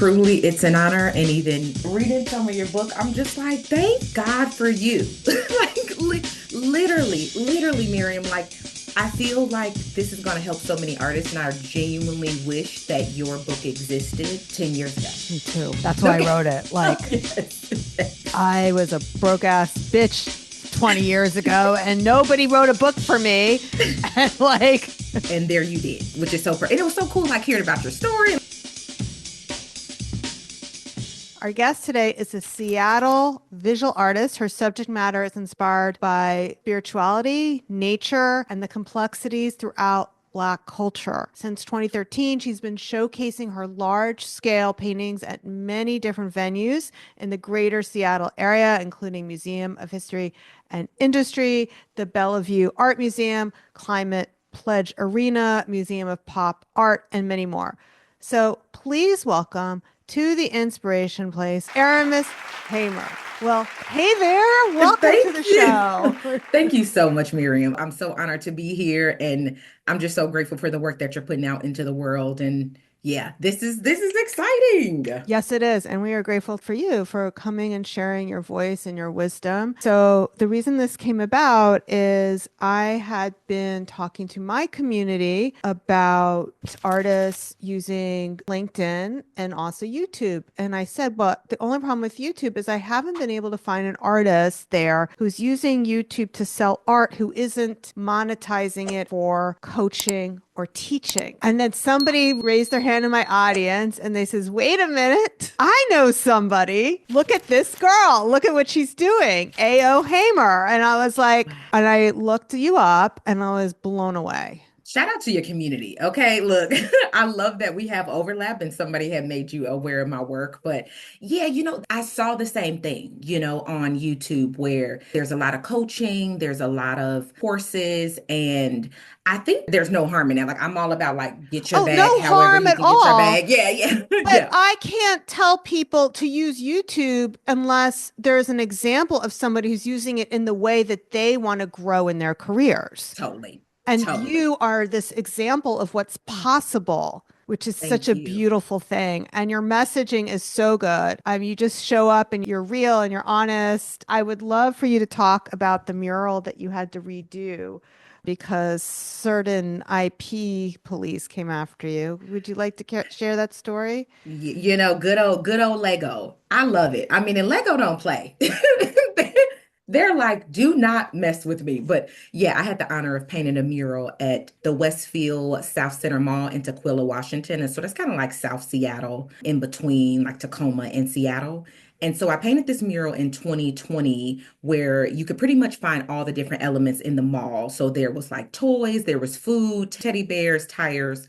truly, it's an honor. And even reading some of your book, I'm just like, thank God for you. Like, literally, Miriam, like, I feel like this is going to help so many artists. And I genuinely wish that your book existed 10 years Me ago. too. That's why I Okay. wrote it. Like, Yes. I was a broke ass bitch 20 years ago and nobody wrote a book for me. And like, And there you did, which is and it was so cool, like hearing about your story. our guest today is a Seattle visual artist. Her subject matter is inspired by spirituality, nature, and the complexities throughout Black culture. Since 2013, she's been showcasing her large scale paintings at many different venues in the greater Seattle area, including Museum of History and Industry, the Bellevue Art Museum, Climate Pledge Arena, Museum of Pop Art, and many more. So please welcome to the inspiration place, Aramis Hamer. Well, hey there. Welcome to Thank the you. show. Thank you so much, Miriam. I'm so honored to be here, and I'm just so grateful for the work that you're putting out into the world. And yeah, this is exciting. Yes, it is. And we are grateful for you for coming and sharing your voice and your wisdom. So, the reason this came about is I had been talking to my community about artists using LinkedIn and also YouTube. And I said, well, the only problem with YouTube is I haven't been able to find an artist there who's using YouTube to sell art who isn't monetizing it for coaching or teaching. And then somebody raised their hand in my audience and they says, wait a minute, I know somebody. Look at this girl. Look at what she's doing. A.O. Hamer. And I was like, and I looked you up and I was blown away. Shout out to your community. Okay, look, I love that we have overlap and somebody had made you aware of my work. But yeah, I saw the same thing, on YouTube where there's a lot of coaching, there's a lot of courses, and I think there's no harm in that. Like, I'm all about like get your Oh, bag no however harm you at can get your all. bag. Yeah, yeah, But yeah, I can't tell people to use YouTube unless there's an example of somebody who's using it in the way that they want to grow in their careers. totally, And totally. you are this example of what's possible, which is such Thank a you. beautiful thing. And your messaging is so good. You just show up and you're real and you're honest. I would love for you to talk about the mural that you had to redo because certain IP police came after you. Would you like to share that story? Good old Lego. I love it. I mean, and Lego don't play. They're like, do not mess with me. But yeah, I had the honor of painting a mural at the Westfield South Center Mall in Tukwila, Washington. And so that's kind of like South Seattle, in between like Tacoma and Seattle. And so I painted this mural in 2020 where you could pretty much find all the different elements in the mall. So there was like toys, there was food, teddy bears, tires,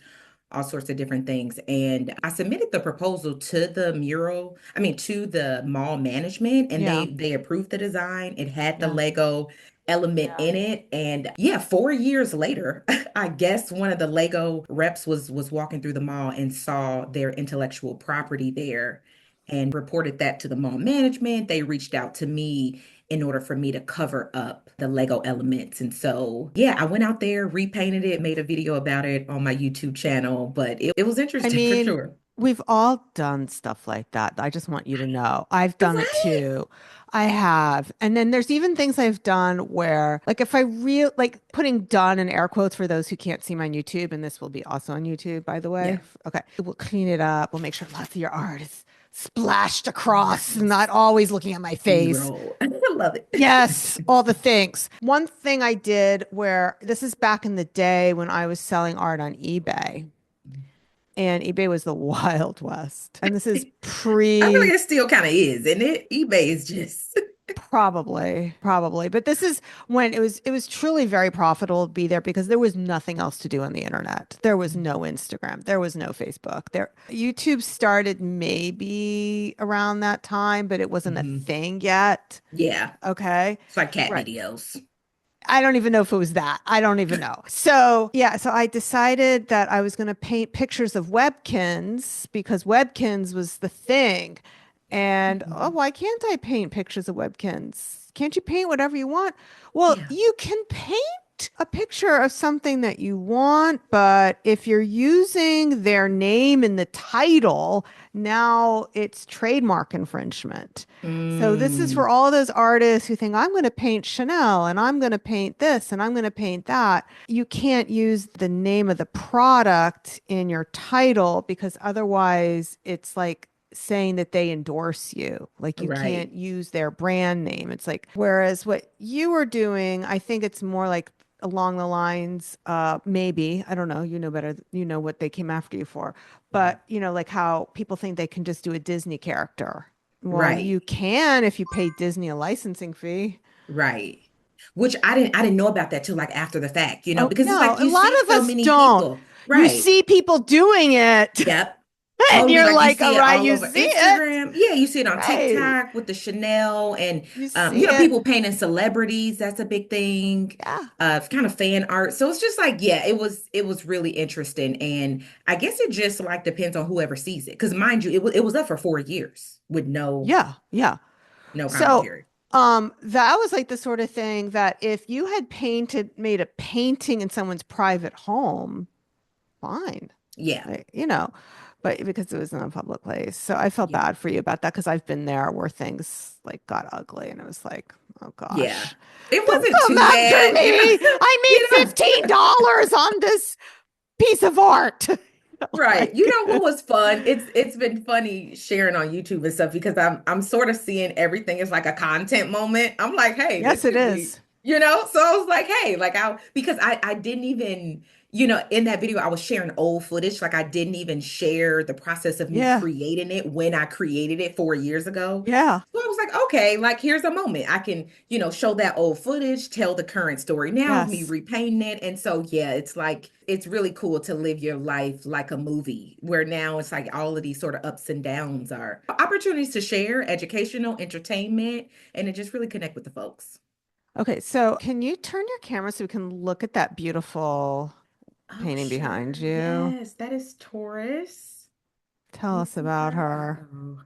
all sorts of different things. And I submitted the proposal to the mural, I mean to the mall management, and Yeah. they approved the design. It had the Yeah. Lego element Yeah. in it. And yeah, 4 years later, I guess one of the Lego reps was walking through the mall and saw their intellectual property there and reported that to the mall management. They reached out to me in order for me to cover up the Lego elements. And so, yeah, I went out there, repainted it, made a video about it on my YouTube channel, but it was I interesting for mean, sure. we've all done stuff like that. I just want you to know. I've done it Right. too. I have. And then there's even things I've done where, like, if I real like putting done in air quotes for those who can't see my YouTube, and this will be also on YouTube, by the way. Yeah. Okay. We'll clean it up. We'll make sure lots of your art is splashed across and not Nice. always looking at my face. B-roll. I love it. Yes, all the things. One thing I did where this is back in the day when I was selling art on eBay. And eBay was the Wild West. And this is I feel like pre it still kind of is, and it eBay is just probably. But this is when it was truly very profitable to be there because there was nothing else to do on the internet. There was no Instagram, there was no Facebook. There YouTube started maybe around that time, but it wasn't a Mhm. thing yet. Yeah. Okay. It's like cat Right. videos. I don't even know if it was that. I don't even know. So, yeah, so I decided that I was going to paint pictures of Webkins because Webkins was the thing. And oh, Mhm. why can't I paint pictures of Webkins? Can't you paint whatever you want? Well, Yeah. you can paint paint a picture of something that you want, but if you're using their name in the title, now it's trademark infringement. So this is for Mm, all those artists who think, I'm going to paint Chanel and I'm going to paint this and I'm going to paint that. You can't use the name of the product in your title because otherwise it's like saying that they endorse you. Like you right, can't use their brand name. It's like, whereas what you were doing, I think it's more like along the lines, maybe, I don't know, you know better, you know what they came after you for, but you know, like how people think they can just do a Disney character. Well, right, you can if you pay Disney a licensing fee. right. Which I didn't know about that till like after the fact, Oh, because it's no, like a you lot see of so us many don't. people. You Right. see people doing it, Yep. and Totally. you're Like you like, all see it right, all you over see it. Instagram. Yeah, you see it on Right. TikTok with the Chanel and You see it. people painting celebrities. That's a big thing. Yeah. It's kind of fan art. So it's just like, yeah, it was really interesting. And I guess it just like depends on whoever sees it. Because mind you, it was up for 4 years with Yeah. Yeah. no So, commentary. that was like the sort of thing that if you had made a painting in someone's private home, fine. Yeah. You know, but because it was in a public place. So I felt Yeah. bad for you about that because I've been there where things like got ugly and it was like, oh Yeah. gosh, It don't wasn't come too after bad, me. I made you know. $15 on this piece of art. Right. You Like, know what was fun? It's been funny sharing on YouTube and stuff because I'm sort of seeing everything as like a content moment. I'm like, hey, yes, this it could be, is. So I was like, hey, like I because I didn't even, in that video I was sharing old footage. Like I didn't even share the process of me Yeah. creating it when I created it 4 years ago. Yeah. So I was like, okay, like here's a moment. I can, show that old footage, tell the current story now of me Yes. repainting it. And so, yeah, it's like, it's really cool to live your life like a movie where now it's like all of these sort of ups and downs are opportunities to share educational entertainment and to just really connect with the folks. Okay. So can you turn your camera so we can look at that beautiful Oh, painting behind sure. you? Yes, that is Taurus. Tell You us see about her? her. Uh-oh.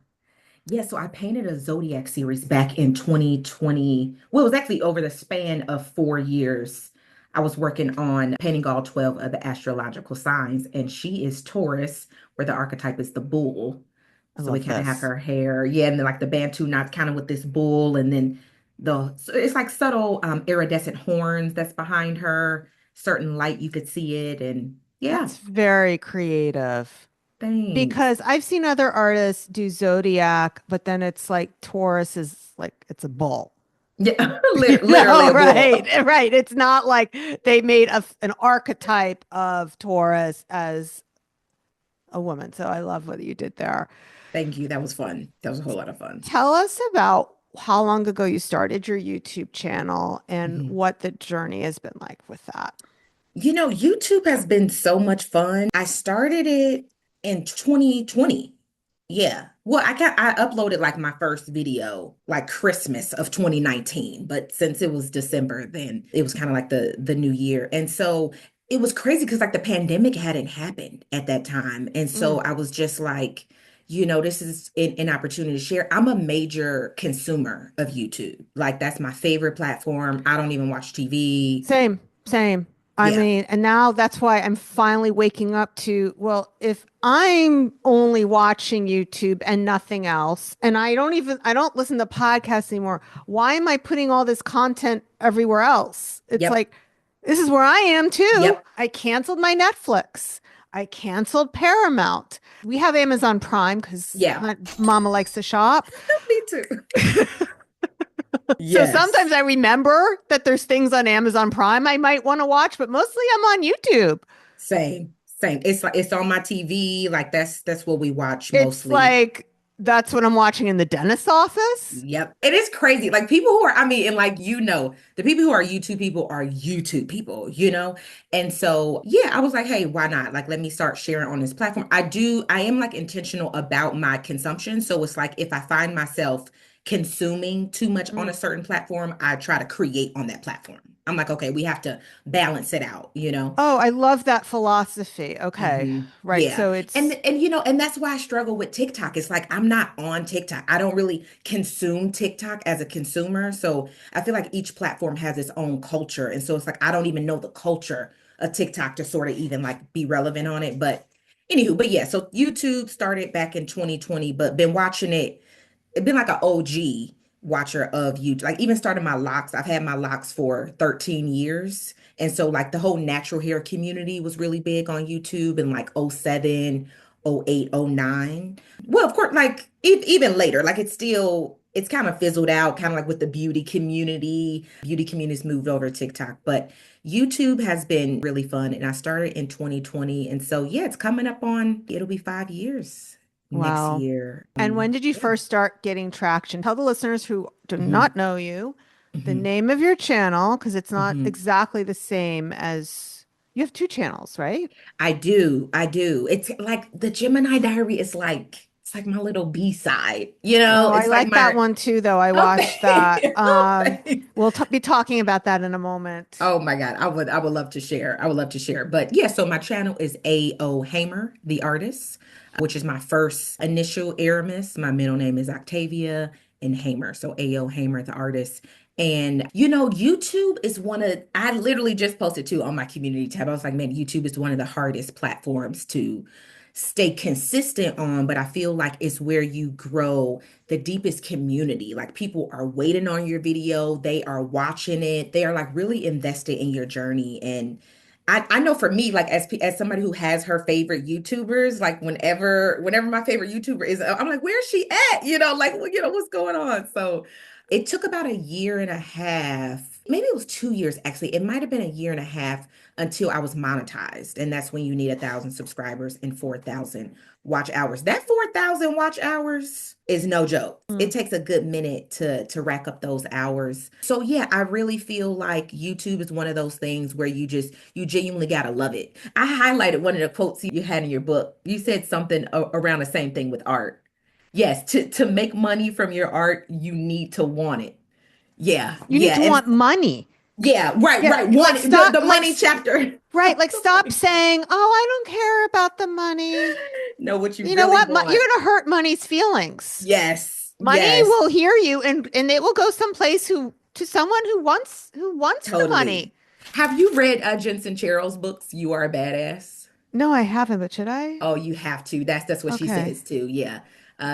Yeah, so I painted a zodiac series back in 2020. Well, it was actually over the span of 4 years. I was working on painting all 12 of the astrological signs, and she is Taurus, where the archetype is the bull. I So we love kind of have this. her hair, yeah, and then like the Bantu knots kind of with this bull, and then so it's like subtle iridescent horns that's behind her, certain light you could see it, and yeah, That's very creative thanks. because I've seen other artists do zodiac, but then it's like Taurus is like it's a bull. Yeah, literally No, a bull. right, right. It's not like they made an archetype of Taurus as a woman. So I love what you did there. Thank you. That was fun. That was a whole lot of fun. Tell us about how long ago you started your YouTube channel and Mhm. what the journey has been like with that. YouTube has been so much fun. I started it in 2020. Yeah. Well, I uploaded like my first video like Christmas of 2019, but since it was December, then it was kind of like the new year. And so it was crazy because like the pandemic hadn't happened at that time. And so Mm. I was just like, this is an opportunity to share. I'm a major consumer of YouTube. Like that's my favorite platform. I don't even watch TV. Same, same. I Yeah. mean, and now that's why I'm finally waking up to, well, if I'm only watching YouTube and nothing else, and I don't listen to podcasts anymore, why am I putting all this content everywhere else? It's Yep. like, this is where I am too. Yep. I canceled my Netflix. I canceled Paramount. We have Amazon Prime because Yeah. Mama likes to shop. Me too. So Yes. sometimes I remember that there's things on Amazon Prime I might want to watch, but mostly I'm on YouTube. Same. Same. It's like it's on my TV. Like that's what we watch It's mostly. like that's what I'm watching in the dentist's office. Yep. It is crazy. Like people who are, I mean, and like the people who are YouTube people. And so yeah, I was like, hey, why not? Like let me start sharing on this platform. I am like intentional about my consumption. So it's like if I find myself consuming too much on a Mm. certain platform, I try to create on that platform. I'm like, okay, we have to balance it out, you know? Oh, I love that philosophy. Okay. Right. Yeah. So And it's you know, and that's why I struggle with TikTok. It's like I'm not on TikTok. I don't really consume TikTok as a consumer. So I feel like each platform has its own culture. And so it's like I don't even know the culture of TikTok to sort of even like be relevant on it. But anywho, but yeah, so YouTube started back in 2020, but been watching it been like an OG watcher of YouTube. Like even started my locks. I've had my locks for 13 years. And so like the whole natural hair community was really big on YouTube in like '07, '08, '09. Well, of course, like even later, like it's kind of fizzled out, kind of like with the beauty community. Beauty community's moved over to TikTok, but YouTube has been really fun. And I started in 2020. And so yeah, it's coming up on, it'll be 5 years next wow. year. And when did you Yeah. first start getting traction? Tell the listeners who do not hmm know you the hmm name of your channel, because it's not hmm exactly the same as you have two channels, right? I do. I do. It's like the Gemini Diary is like, it's like my little B-side, you know? Oh, I It's like like that my, one too, though. I oh, watched that. oh, thanks. We'll t be talking about that in a moment. Oh my God, I would love to share. I would love to share. But yeah, so my channel is A.O. Hamer, the artist, which is my first initial Aramis. My middle name is Octavia and Hamer. So A.O. Hamer, the artist. And you know, YouTube is one of I literally just posted too on my community tab. I was like, man, YouTube is one of the hardest platforms to stay consistent on, but I feel like it's where you grow the deepest community. Like people are waiting on your video, they are watching it, they are like really invested in your journey. And I know for me, like as somebody who has her favorite YouTubers, like whenever my favorite YouTuber is, I'm like, where's she at? You know, like you know, what's going on? So it took about a year and a half, maybe it was 2 years actually. It might have been a year and a half until I was monetized. And that's when you need 1,000 subscribers and 4,000 watch hours. That 4,000 watch hours is no joke. It Mm. takes a good minute to rack up those hours. So yeah, I really feel like YouTube is one of those things where you genuinely gotta love it. I highlighted one of the quotes you had in your book. You said something around the same thing with art. Yes, to make money from your art, you need to want it. Yeah, You need yeah, to and want money. yeah, right, Yeah, right. like One, stop, the money chapter. right, like stop saying, "Oh, I don't care about the money." Know what you You know really what? You're want. gonna hurt money's feelings. Yes, Money yes, will hear you, and it will go someplace who to someone who wants the totally. money. Have you read Jensen Cheryl's books? You Are a Badass. No, I haven't, but should I? Oh, you have to. That's what she Okay. says too. Yeah.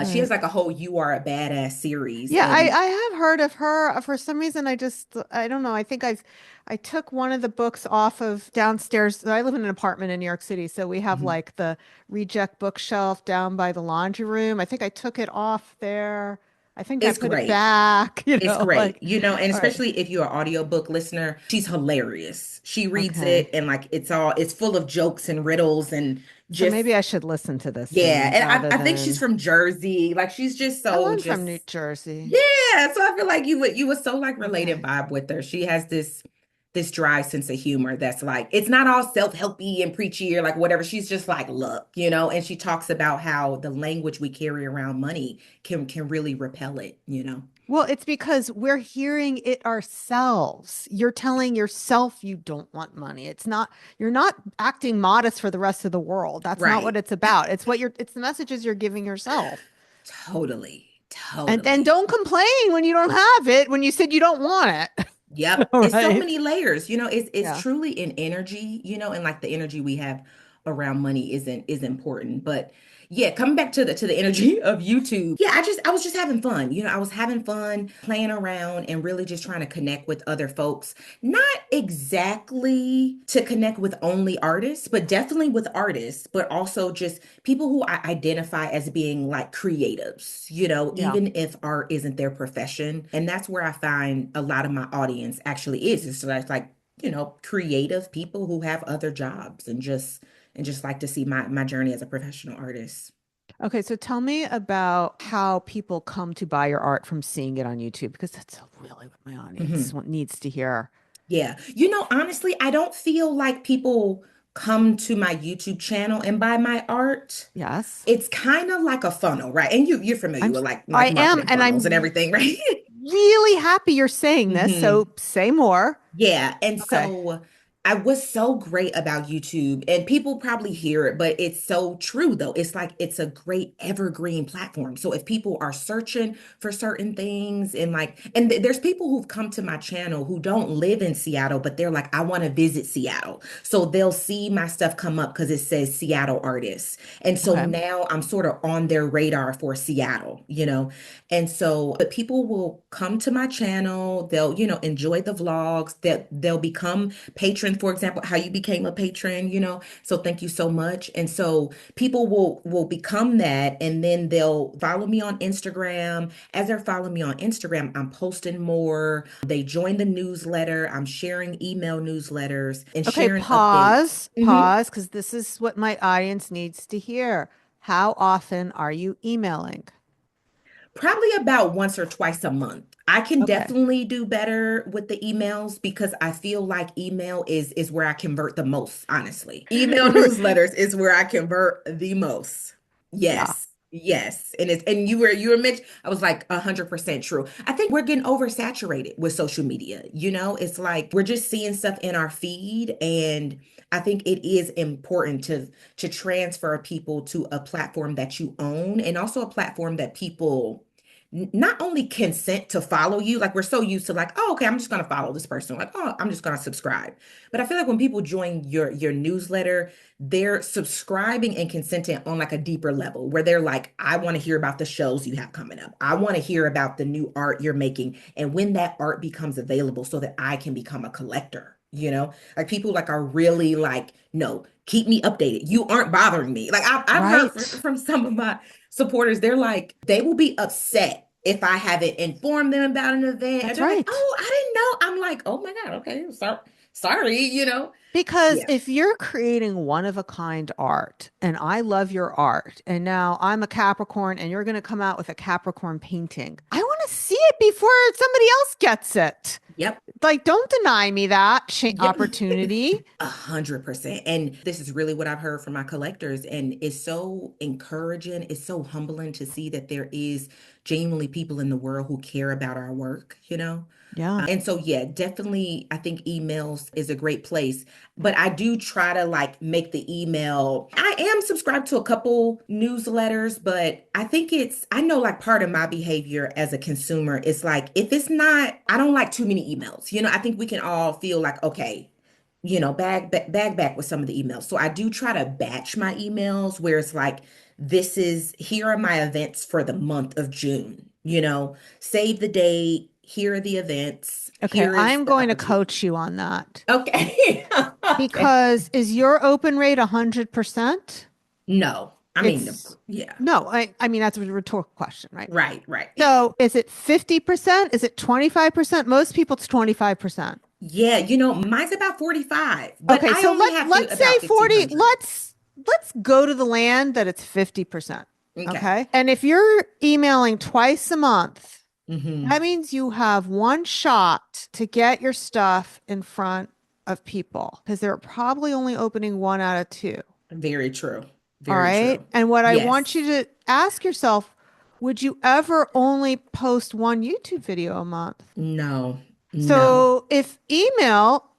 All She has right. like a whole You Are a Badass series. Yeah, And I have heard of her. For some reason, I don't know. I took one of the books off of downstairs. I live in an apartment in New York City, so we have mhm, like the reject bookshelf down by the laundry room. I think I took it off there. I think I it's put it great. back, It's great. like, You know, and all right. especially if you're an audiobook listener, she's hilarious. She reads Okay. it and like it's full of jokes and riddles and So maybe just I should listen to this yeah. then And rather I think she's than from Jersey. Like she's just oh, so I'm from New just Jersey. yeah. So I feel like you would so like relate and Okay. vibe with her. She has this dry sense of humor that's like it's not all self-helpy and preachy or like whatever. She's just like, look, you know, and she talks about how the language we carry around money can really repel it, you know. Well, it's because we're hearing it ourselves. You're telling yourself you don't want money. You're not acting modest for the rest of the world. That's not what Right. it's about. It's the messages you're giving yourself. Totally. And then Totally. don't complain when you don't have it, when you said you don't want it. Yep. All It's so right. many layers. You know, it's Yeah. truly an energy, you know, and like the energy we have around money is important. But yeah, coming back to the energy of YouTube. Yeah, I was just having fun. You know, I was having fun playing around and really just trying to connect with other folks. Not exactly to connect with only artists, but definitely with artists, but also just people who I identify as being like creatives, you know, Yeah. even if art isn't their profession. And that's where I find a lot of my audience actually is. It's like, you know, creative people who have other jobs and just like to see my journey as a professional artist. Okay, so tell me about how people come to buy your art from seeing it on YouTube, because that's really what my audience Mhm. needs to hear. Yeah. You know, honestly, I don't feel like people come to my YouTube channel and buy my art. Yes. It's kind of like a funnel, right? And you're familiar I'm with s- like I am, marketing and funnels and I'm everything, right? really happy you're saying this. Hmm. So say more. Yeah, and Okay. so I was so great about YouTube, and people probably hear it, but it's so true though. It's like it's a great evergreen platform. So if people are searching for certain things and there's people who've come to my channel who don't live in Seattle, but they're like, I want to visit Seattle. So they'll see my stuff come up because it says Seattle artists. And so Okay. now I'm sort of on their radar for Seattle, you know? And so, but people will come to my channel, they'll, enjoy the vlogs, that they'll become patrons, for example, how you became a patron, So thank you so much. And so people will become that and then they'll follow me on Instagram. As they're following me on Instagram, I'm posting more. They join the newsletter. I'm sharing email newsletters and Okay. sharing updates. Pause, because this is what my audience needs to hear. How often are you emailing? Probably about once or twice a month. I can Okay. definitely do better with the emails because I feel like email is where I convert the most, honestly. Email newsletters is where I convert the most. Yeah. Yes. Yes. And you were mentioned, I was like 100% true. I think we're getting oversaturated with social media. It's like we're just seeing stuff in our feed, and I think it is important to transfer people to a platform that you own and also a platform that people not only consent to follow you, like we're so used to like, oh, okay, I'm just gonna follow this person, like, oh, I'm just gonna subscribe. But I feel like when people join your newsletter, they're subscribing and consenting on like a deeper level where they're like, I want to hear about the shows you have coming up. I want to hear about the new art you're making and when that art becomes available so that I can become a collector. Like people like are really like, no, keep me updated. You aren't bothering me. Like I've heard Right. from some of my supporters, they're like, they will be upset if I haven't informed them about an event. Or That's they're like, right. oh, I didn't know. I'm like, oh my God, okay, sorry. Because Yeah. if you're creating one of a kind art and I love your art, and now I'm a Capricorn and you're going to come out with a Capricorn painting, I want to see it before somebody else gets it. Yep. Like, don't deny me that Yep. opportunity. 100%. And this is really what I've heard from my collectors. And it's so encouraging. It's so humbling to see that there is genuinely people in the world who care about our work. Yeah. And so, yeah, definitely, I think emails is a great place. But I do try to like make the email. I am subscribed to a couple newsletters, but I think I know like part of my behavior as a consumer is like, if it's not, I don't like too many emails. I think we can all feel like, okay, bag back with some of the emails. So I do try to batch my emails where it's like, here are my events for the month of June, save the date. Here are the events. Okay. Here is I'm the going to opportunity. coach you on that Okay. Okay. because is your open rate 100%? No. I mean, It's yeah. no, I mean, that's a rhetorical question, right? Right, right. So is it 50%? Is it 25%? Most people, it's 25%. Yeah, mine's about 45, but Okay, I so only have to let's say about 40. 1,500. Let's go to the land that it's 50%. Okay. Okay. And if you're emailing twice a month, that Hmm. means you have one shot to get your stuff in front of people because they're probably only opening one out of two. Very true. All Very right. true. And what I want you Yes. to ask yourself, would you ever only post one YouTube video a month? No. No. So if email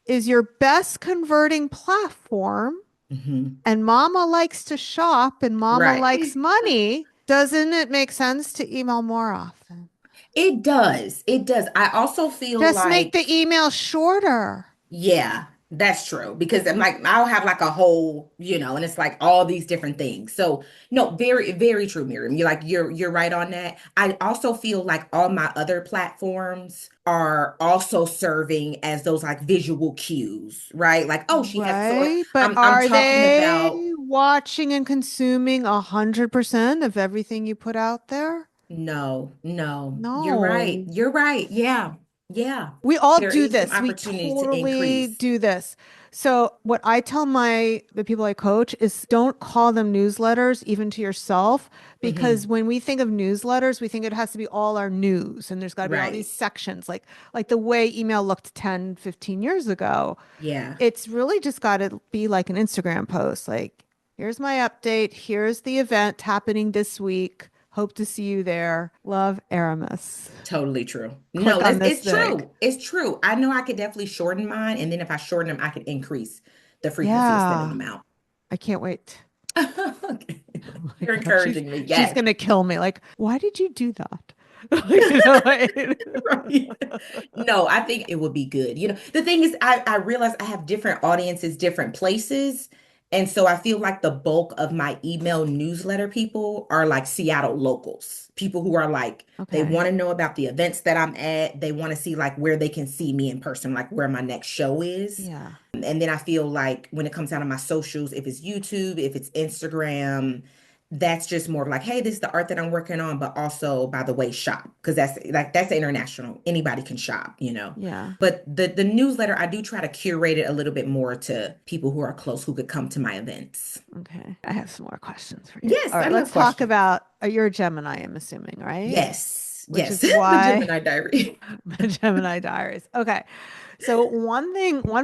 is your best converting platform Hmm. and mama likes to shop and mama Right. likes money, doesn't it make sense to email more often? It does. It does. I also feel Just make like, the email shorter. yeah, that's true. Because I'm like, I'll have like a whole, and it's like all these different things. So no, very, very true, Miriam. You're right on that. I also feel like all my other platforms are also serving as those like visual cues, right? Like, oh, she has so Right. But I'm are talking about. they watching and consuming 100% of everything you put out there? No, no. You're right. No. You're right. Yeah. Yeah. We all There do is some this. We opportunity to totally increase. do this. So what I tell the people I coach is don't call them newsletters even to yourself because Hmm. when we think of newsletters, we think it has to be all our news and there's got to be all these Right. sections like the way email looked 10, 15 years ago. Yeah. It's really just got to be like an Instagram post like here's my update, here's the event happening this week. Hope to see you there. Love, Aramis. Totally true. No, Click on that's this it's thing. true. It's true. I know I could definitely shorten mine, and then if I shorten them, I could increase the frequency of sending Yeah, them out. I can't wait. Okay. Oh my You're God, encouraging me. she's Yes. gonna kill me. Like, why did you do that? You know, Right. No, I think it would be good. The thing is, I realize I have different audiences, different places. And so I feel like the bulk of my email newsletter people are like Seattle locals, people who are like, they okay. want to know about the events that I'm at. They want to see like where they can see me in person, like where my next show is. Yeah. And then I feel like when it comes down to my socials, if it's YouTube, if it's Instagram, that's just more of like, hey, this is the art that I'm working on, but also, by the way, shop. Because that's international. Anybody can shop. Yeah. But the newsletter, I do try to curate it a little bit more to people who are close who could come to my events. Okay. I have some more questions for you. All Yes, I right, love let's talk questions. about you're a Gemini, I'm assuming, right? Yes, Which yes. is The why Gemini Diary. Gemini Diaries. Okay. So one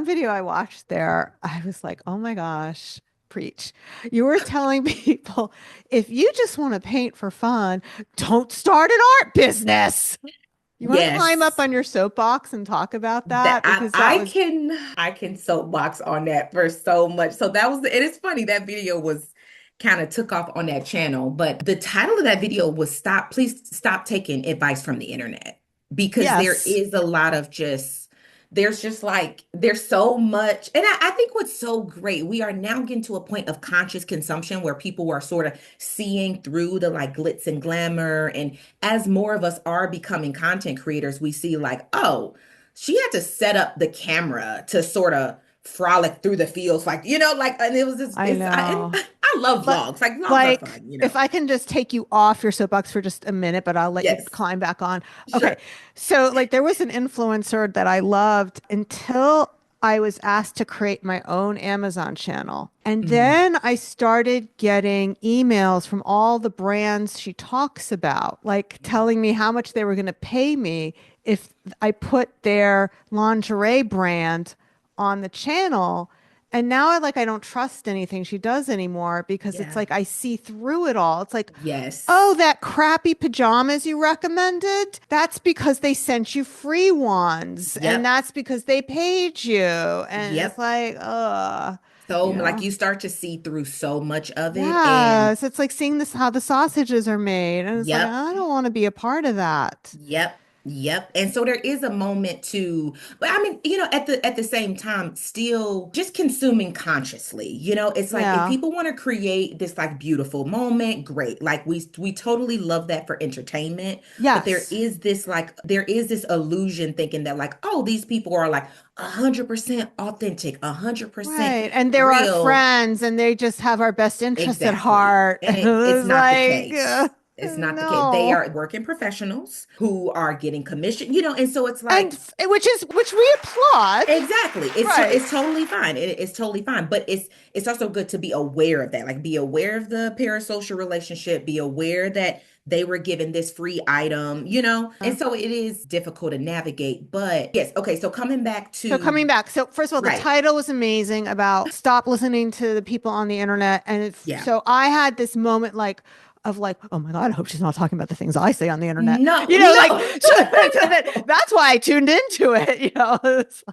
video I watched there, I was like, oh my gosh, preach. You were telling people if you just want to paint for fun, don't start an art business. You want to climb up Yes. on your soapbox and talk about That that? I Because that I was, can I can soapbox on that for so much. So that was it is funny that video was kind of took off on that channel, but the title of that video was Stop, please stop taking advice from the internet because there yes, is a lot of there's just like there's so much. And I think what's so great, we are now getting to a point of conscious consumption where people are sort of seeing through the like glitz and glamour. And as more of us are becoming content creators, we see like, oh, she had to set up the camera to sort of frolic through the fields, like, and it was just, I and know. I love But vlogs. Like, vlogs are like, fun. if I can just take you off your soapbox for just a minute, but I'll let you Yes, climb back on. Okay. sure. So like there was an influencer that I loved until I was asked to create my own Amazon channel. And Mm, then I started getting emails from all the brands she talks about, like telling me how much they were going to pay me if I put their lingerie brand on the channel. And now I don't trust anything she does anymore because it's yeah. like I see through it all. It's like, oh, Yes. that crappy pajamas you recommended, that's because they sent you free ones and Yep. that's because they paid you. And it's Yep. like, So, you like, know. you start to see through so much of it. And Yes, it's like seeing this how the sausages are made. And it's like, yep. I don't want to be a part of that. Yep. Yep. And so there is a moment to, but I mean, at the same time, still just consuming consciously. It's like if Yeah. people want to create this like beautiful moment, great. Like we totally love that for entertainment. But Yes. there is this illusion thinking that like, oh, these people are like 100% authentic, 100% Right. And they're our real. friends and they just have our best interests at Exactly. heart. And And it's it's not the like, case. It's not the case. They no. are working professionals who are getting commission, and so it's And like, which we applaud. exactly. Right. It's totally fine. It's totally fine. But it's also good to be aware of that. Like be aware of the parasocial relationship, be aware that they were given this free item. And so it is difficult to navigate. But yes, okay. So coming back So to coming back. So first of all, the right. title was amazing about stop listening to the people on the internet. And Yeah. so I had this moment of oh my God, I hope she's not talking about the things I say on the internet. No, You know, like no, so no. that's why I tuned into it. It's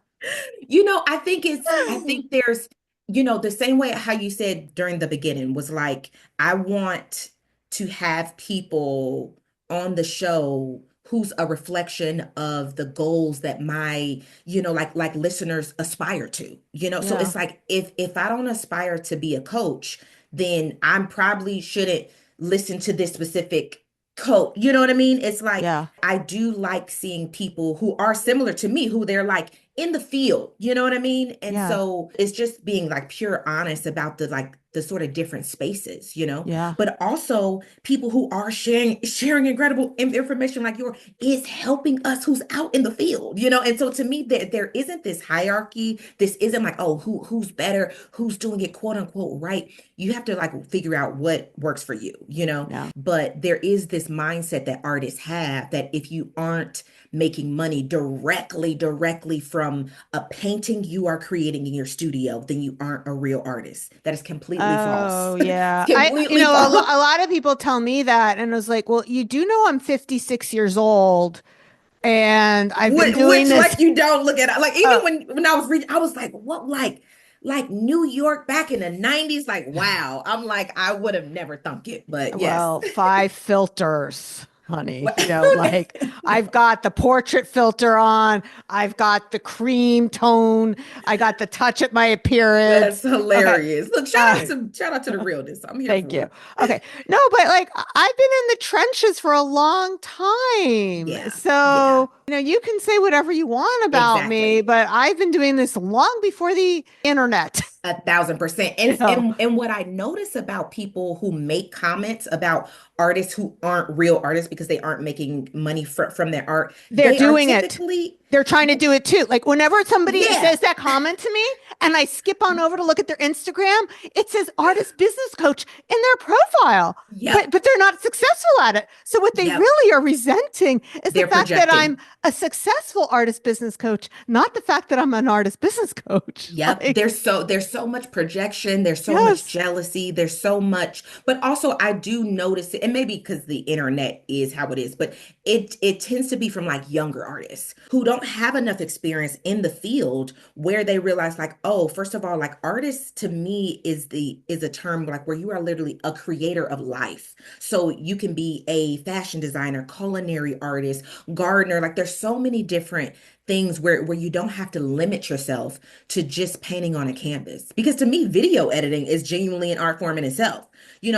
I think there's, the same way how you said during the beginning was like, I want to have people on the show who's a reflection of the goals that my, like listeners aspire to. So yeah, it's like if I don't aspire to be a coach, then I'm probably shouldn't listen to this specific coach. You know what I mean? It's like yeah, I do like seeing people who are similar to me, who they're like in the field, you know what I mean? And yeah, so it's just being like pure honest about the sort of different spaces. yeah, But also people who are sharing incredible information like yours is helping us who's out in the field. And so to me there isn't this hierarchy. This isn't like, oh, who's better, who's doing it quote unquote right. You have to like figure out what works for you. yeah, But there is this mindset that artists have that if you aren't making money directly from a painting you are creating in your studio, then you aren't a real artist. That is completely completely false. Oh, yeah. Completely false. A lot of people tell me that, and I was like, well, you do know I'm 56 years old, and I've been doing Which this. like you don't look at it. Like even Uh, when I was reading, I was like, what like New York back in the 90s? Like, wow. I'm like, I would have never thunk it, but yes. well, 5 filters, honey. What- Like I've got the portrait filter on, I've got the cream tone, I got the touch at my appearance. That's Okay. hilarious. Look, Uh, shout out to the realness. I'm here Thank for you. it. Okay. No, but like I've been in the trenches for a long time. Yeah. Yeah. So, you can say whatever you want about me, Exactly. but I've been doing this long before the internet. 1,000%. You know, And what I notice about people who make comments about artists who aren't real artists because they aren't making money from their art, they're they are doing it. typically, They're trying to do it too. Like whenever somebody yeah. says that comment to me and I skip on over to look at their Instagram, it says artist business coach in their profile. Yep. But they're not successful at it. So what they Yep. really are resenting is the They're fact that I'm projecting. a successful artist business coach, not the fact that I'm an artist business coach. Yep, Like, there's so much projection, there's so much yes. jealousy, there's so much, but also I do notice it, and maybe because the internet is how it is, but it tends to be from like younger artists who don't have enough experience in the field where they realize like, oh, first of all, like artist to me is a term like where you are literally a creator of life. So you can be a fashion designer, culinary artist, gardener, like there's so many different things where you don't have to limit yourself to just painting on a canvas. Because to me, video editing is genuinely an art form in itself.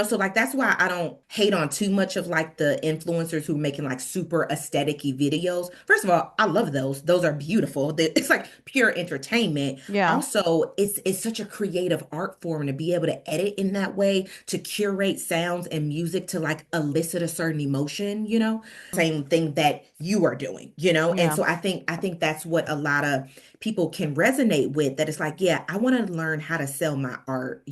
So like that's why I don't hate on too much of like the influencers who making like super aesthetic-y videos. First of all, I love those. Those are beautiful. It's like pure entertainment. Yeah. Also, it's such a creative art form to be able to edit in that way, to curate sounds and music to like elicit a certain emotion. Same thing that you are doing. And Yeah. so I think that's what a lot of people can resonate with, that it's like, yeah, I want to learn how to sell my art.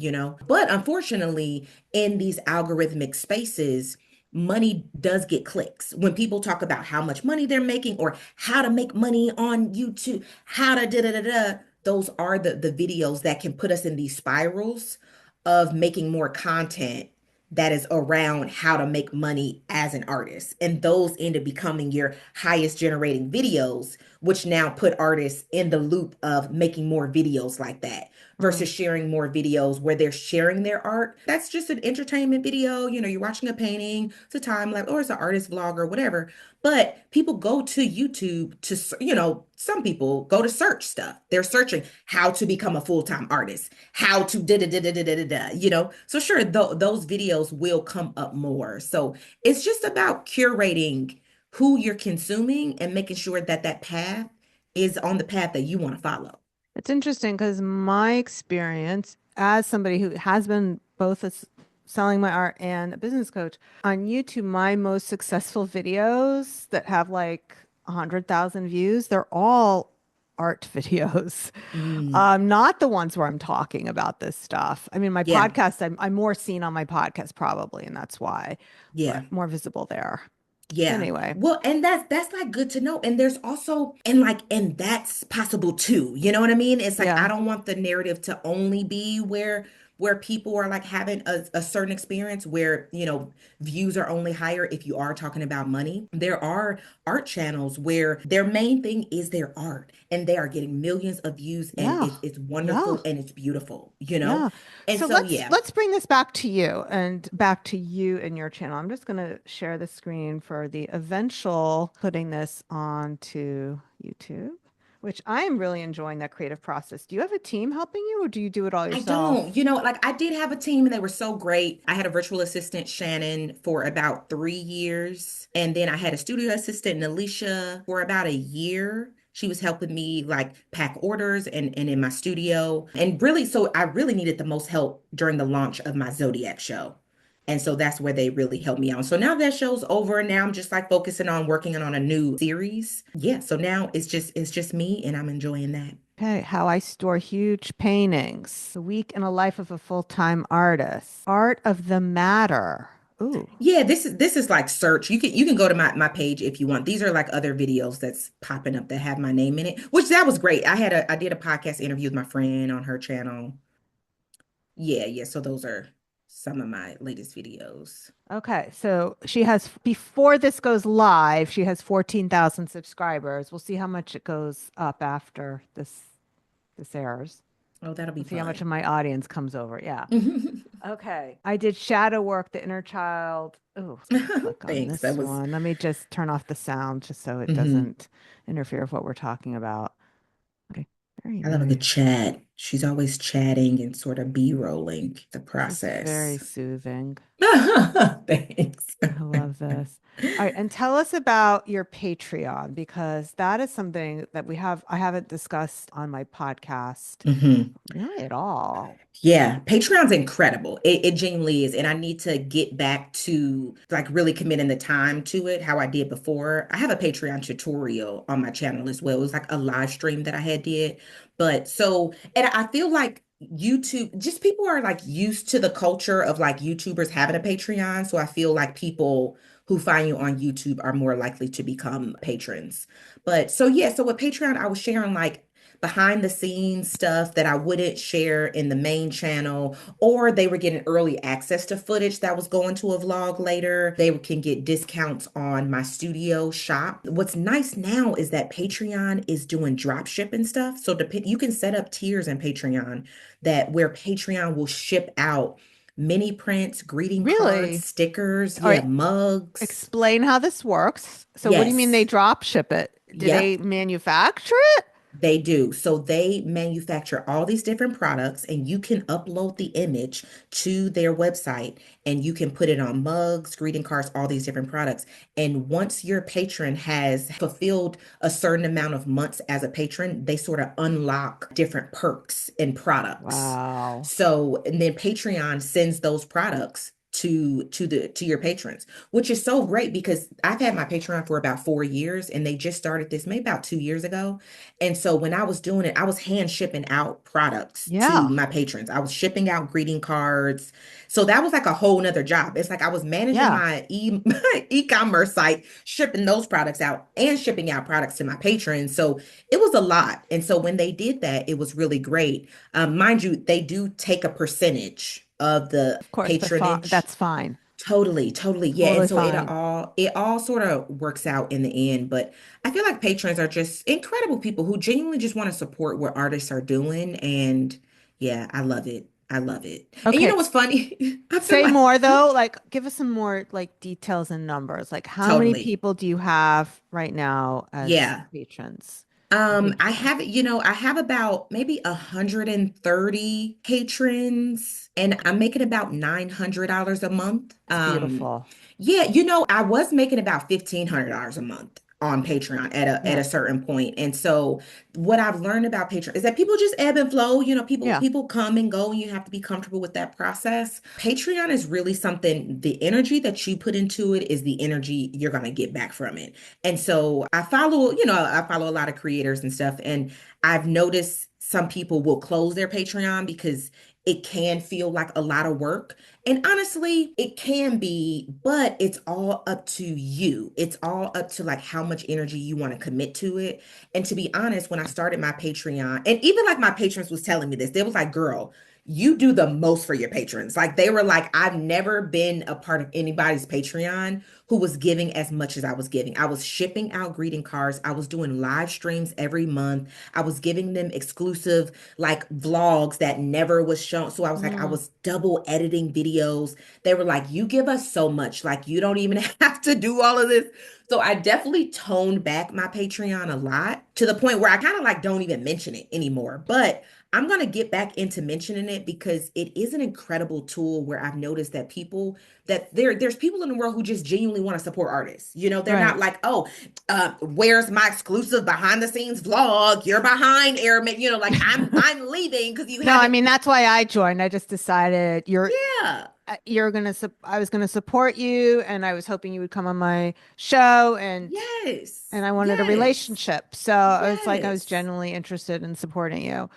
But unfortunately, in these algorithmic spaces, money does get clicks. When people talk about how much money they're making or how to make money on YouTube, how to da da da da, those are the videos that can put us in these spirals of making more content that is around how to make money as an artist. And those end up becoming your highest generating videos, which now put artists in the loop of making more videos like that Mm. versus sharing more videos where they're sharing their art. That's just an entertainment video. You're watching a painting, it's a time lapse, or it's an artist vlog or whatever. But people go to YouTube some people go to search stuff. They're searching how to become a full-time artist, how to da da da da da da da. So sure, those videos will come up more. So it's just about curating who you're consuming and making sure that that path is on the path that you want to follow. It's interesting because my experience as somebody who has been both selling my art and a business coach on YouTube, my most successful videos that have like 100,000 views, they're all art videos. Mm, Not the ones where I'm talking about this stuff. I mean, my yeah, podcast, I'm more seen on my podcast probably, and that's why, yeah. but more visible there. Yeah. Anyway, Well, and that's like good to know. And there's also and that's possible too. You know what I mean? It's like I yeah. don't want the narrative to only be where people are like having a certain experience where views are only higher if you are talking about money. There are art channels where their main thing is their art and they are getting millions of views and Yeah. it's Yeah. wonderful and it's beautiful. Yeah. And So so let's yeah. let's bring this back to you and back to you and your channel. I'm just going to share the screen for the eventual putting this onto YouTube, which I am really enjoying that creative process. Do you have a team helping you or do you do it all I don't, yourself? like I did have a team and they were so great. I had a virtual assistant, Shannon, for about 3 years. And then I had a studio assistant, Alicia, for about a year. She was helping me like pack orders and in my studio. And really, so I really needed the most help during the launch of my Zodiac show. And so that's where they really helped me out. So now that show's over, now I'm just like focusing on working on a new series. Yeah, so now it's just me and I'm enjoying that. Okay, how I store huge paintings. A week in a life of a full-time artist. Art of the matter. Ooh. Yeah, this is like search. You can go to my page if you want. These are like other videos that's popping up that have my name in it, which that was great. I did a podcast interview with my friend on her channel. Yeah, yeah. So those are some of my latest videos. Okay, so she has, before this goes live, she has 14,000 subscribers. We'll see how much it goes up after this airs. Oh, that'll be We'll see how much of fun. my audience comes over. Yeah. Okay. I did shadow work, the inner child. Oh, click on Thanks. That this was, one. Let me just turn off the sound just so it mhm. doesn't interfere with what we're talking about. Okay. Very I love a good nice. chat. She's always chatting and sort of B-rolling the This is very process. soothing. Thanks. I love this. All right, and tell us about your Patreon because that is something that I haven't discussed on my podcast hmm really at all. Yeah, Patreon's incredible. It genuinely is. And I need to get back to like really committing the time to it, how I did before. I have a Patreon tutorial on my channel as well. It was like a live stream that I had did. But so, and I feel like YouTube, just people are like used to the culture of like YouTubers having a Patreon. So I feel like people who find you on YouTube are more likely to become patrons. But so yeah, so with Patreon, I was sharing like behind the scenes stuff that I wouldn't share in the main channel, or they were getting early access to footage that was going to a vlog later. They can get discounts on my studio shop. What's nice now is that Patreon is doing drop shipping stuff. So you can set up tiers in Patreon that where Patreon will ship out mini prints, greeting cards, Really? stickers, All yeah, right, mugs. explain how this works. So what do you mean they Yes. drop ship it? Do they Yep. manufacture it? They do. So they manufacture all these different products, and you can upload the image to their website and you can put it on mugs, greeting cards, all these different products. And once your patron has fulfilled a certain amount of months as a patron, they sort of unlock different perks and products. Wow. So, and then Patreon sends those products to your patrons, which is so great because I've had my Patreon for about 4 years and they just started this maybe about 2 years ago. And so when I was doing it, I was hand shipping out products to Yeah. my patrons. I was shipping out greeting cards. So that was like a whole nother job. It's like I was managing Yeah. my e-commerce site, shipping those products out and shipping out products to my patrons. So it was a lot. And so when they did that, it was really great. Mind you, they do take a percentage of the Of course, but patronage. that's fine. Totally, totally. Yeah. And Totally so fine. it all sort of works out in the end. But I feel like patrons are just incredible people who genuinely just want to support what artists are doing. And yeah, I love it. I love it. And you know Okay. what's funny? I feel Say like more though, like give us some more like details and numbers. Like how many totally. people do you have right now as Yeah. patrons on I Patreon? have, I have about maybe 130 patrons and I'm making about $900 a month. It's beautiful. Yeah, I was making about $1,500 a month on Patreon at Yeah. a certain point. And so what I've learned about Patreon is that people just ebb and flow. People Yeah. people come and go, and you have to be comfortable with that process. Patreon is really something, the energy that you put into it is the energy you're gonna get back from it. And so I follow a lot of creators and stuff, and I've noticed some people will close their Patreon because it can feel like a lot of work. And honestly, it can be, but it's all up to you. It's all up to like how much energy you want to commit to it. And to be honest, when I started my Patreon, and even like my patrons was telling me this, they was like, girl, you do the most for your patrons. Like they were like, I've never been a part of anybody's Patreon who was giving as much as I was giving. I was shipping out greeting cards. I was doing live streams every month. I was giving them exclusive like vlogs that never was shown. So I was like, I Mm. was double editing videos. They were like, you give us so much, like you don't even have to do all of this. So I definitely toned back my Patreon a lot to the point where I kind of like don't even mention it anymore. But I'm going to get back into mentioning it because it is an incredible tool where I've noticed that there's people in the world who just genuinely want to support artists. They're Right. not like, oh, where's my exclusive behind the scenes vlog? You're behind, Airman. Like I'm leaving because you No, I haven't. mean that's why I joined. I just decided Yeah. I was gonna support you, and I was hoping you would come on my show, Yes. and I wanted a Yes. relationship. So I was like, I was Yes. genuinely interested in supporting you,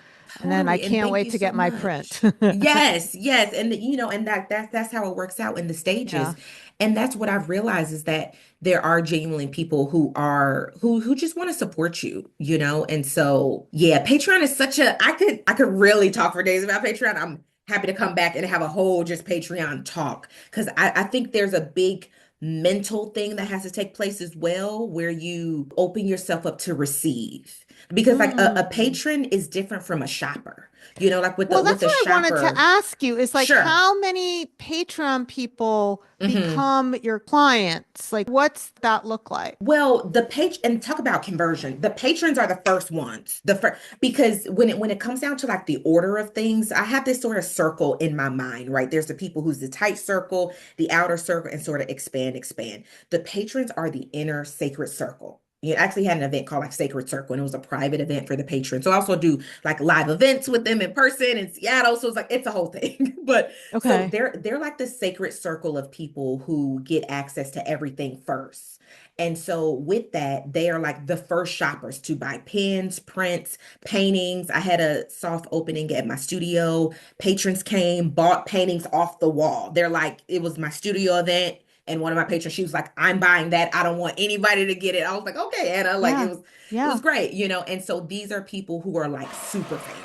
and then I Totally. And can't thank wait you to so get my print. much. Yes, yes. And and that's how it works out in the Yeah. stages. And that's what I've realized is that there are genuinely people who just want to support you. And so yeah, Patreon is such a I could really talk for days about Patreon. I'm happy to come back and have a whole just Patreon talk because I think there's a big mental thing that has to take place as well, where you open yourself up to receive. Because like a Mm. patron is different from a shopper. You know, like Well, with that's the what I wanted to shopper, ask you is like sure. how many Patreon people Mhm. become your clients? Like, what's that look like? Well, the page and talk about conversion. The patrons are the first ones. The first because when it comes down to like the order of things, I have this sort of circle in my mind, right? There's the people who's the tight circle, the outer circle, and sort of expand, expand. The patrons are the inner sacred circle. You actually had an event called like Sacred Circle, and it was a private event for the patrons. So I also do like live events with them in person in Seattle. So it's like it's a whole thing. But so Okay. they're like the sacred circle of people who get access to everything first. And so with that, they are like the first shoppers to buy pens, prints, paintings. I had a soft opening at my studio. Patrons came, bought paintings off the wall. They're like, it was my studio event. And one of my patrons, she was like, I'm buying that. I don't want anybody to get it. I was like, okay, Anna. Like Yeah. it Yeah. was great, you know. And so these are people who are like super fans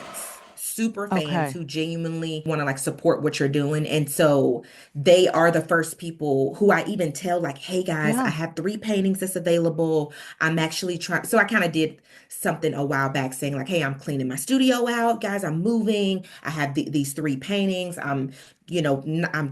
Okay. who genuinely want to like support what you're doing. And so they are the first people who I even tell, like, hey guys, I Yeah. have three paintings that's available. I'm actually trying. So I kind of did something a while back saying, like, hey, I'm cleaning my studio out, guys. I'm moving. I have these three paintings. I'm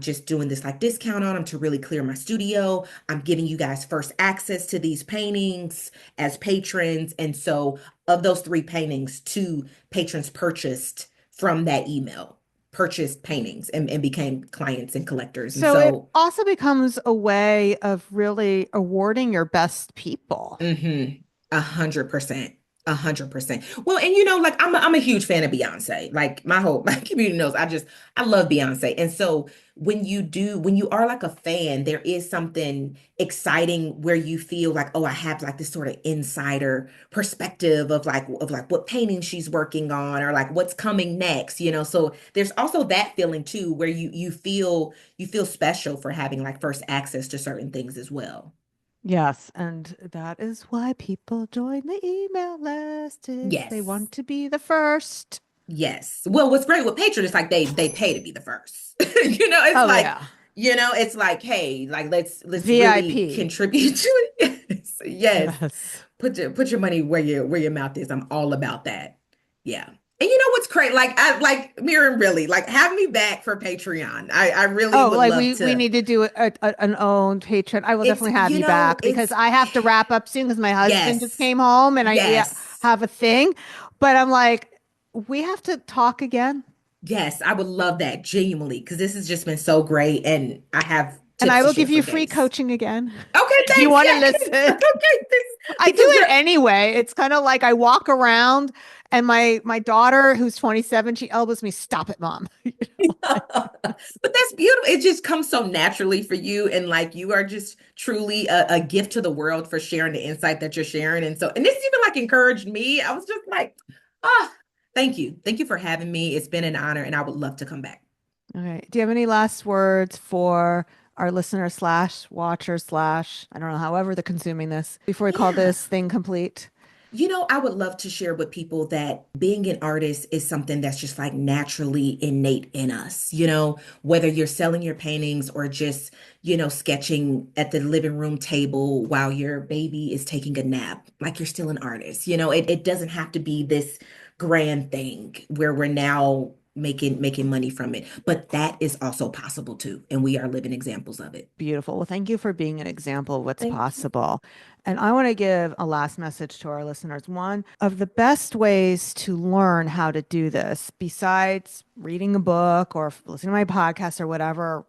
just doing this like discount on them to really clear my studio. I'm giving you guys first access to these paintings as patrons. And so, of those three paintings, two patrons purchased from that email, purchased paintings and became clients and collectors. And So it so, also becomes a way of really awarding your best people. 100%. 100%. Well, and you know, like I'm a huge fan of Beyonce. Like my community knows I love Beyonce. And so when you are like a fan, there is something exciting where you feel like, oh, I have like this sort of insider perspective of like what painting she's working on or like what's coming next, you know. So there's also that feeling too where you feel special for having like first access to certain things as well. Yes, and that is why people join the email list is they Yes. want to be the first. Yes. Well, what's great with Patreon is like they pay to be the first. You know, it's Oh like, yeah. it's like, hey, like let's really VIP. contribute to it. Yes. Yes. Yes. Put your money where your mouth is. I'm all about that. Yeah. And you know what's great? Like I like Miriam, really, like have me back for Patreon. I really Oh, would like love we to. need to do an own patron. I will It's definitely have you you know, back because it's I have to wrap up soon because my husband just yes. came home and we Yes. have a thing. But I'm like, we have to talk again. Yes, I would love that genuinely because this has just been so great and I have And tips I to will share give for you free days. coaching again Okay, if you thanks. want to Yeah, listen. okay, thanks. I do Because it anyway. It's kind of like I walk around and my daughter who's 27, she elbows me, "Stop it, mom." but that's beautiful. It just comes so naturally for you, and like you are just truly a gift to the world for sharing the insight that you're sharing. And so, and this even like encouraged me. I was just like, ah, thank you for having me. It's been an honor, and I would love to come back. Okay. Do you have any last words for our listener slash watcher slash, I don't know, however they're consuming this before we call Yeah. this thing complete? You know, I would love to share with people that being an artist is something that's just like naturally innate in us. You know, whether you're selling your paintings or just, sketching at the living room table while your baby is taking a nap, like you're still an artist. You know, it doesn't have to be this grand thing where we're now making money from it, but that is also possible too. And we are living examples of it. Beautiful. Well, thank you for being an example of what's Thank you. possible. And I want to give a last message to our listeners. One of the best ways to learn how to do this, besides reading a book or listening to my podcast or whatever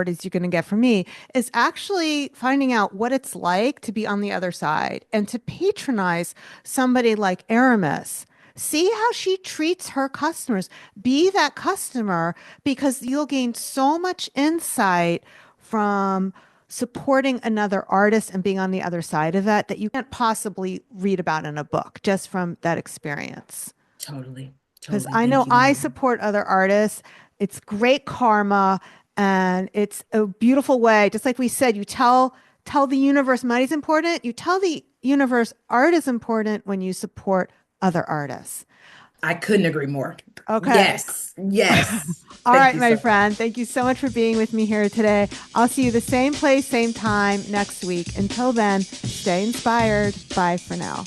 it is you're going to get from me, is actually finding out what it's like to be on the other side and to patronize somebody like Aramis. See how she treats her customers. Be that customer because you'll gain so much insight from supporting another artist and being on the other side of that that you can't possibly read about in a book just from that experience. Totally. Because Totally. I know Thank you, I Miriam. support other artists. It's great karma and it's a beautiful way. Just like we said, you tell the universe money's important. You tell the universe art is important when you support other artists. I couldn't agree more. Okay. Yes, yes. All Thank right, you my so much. friend. Thank you so much for being with me here today. I'll see you the same place, same time next week. Until then, stay inspired. Bye for now.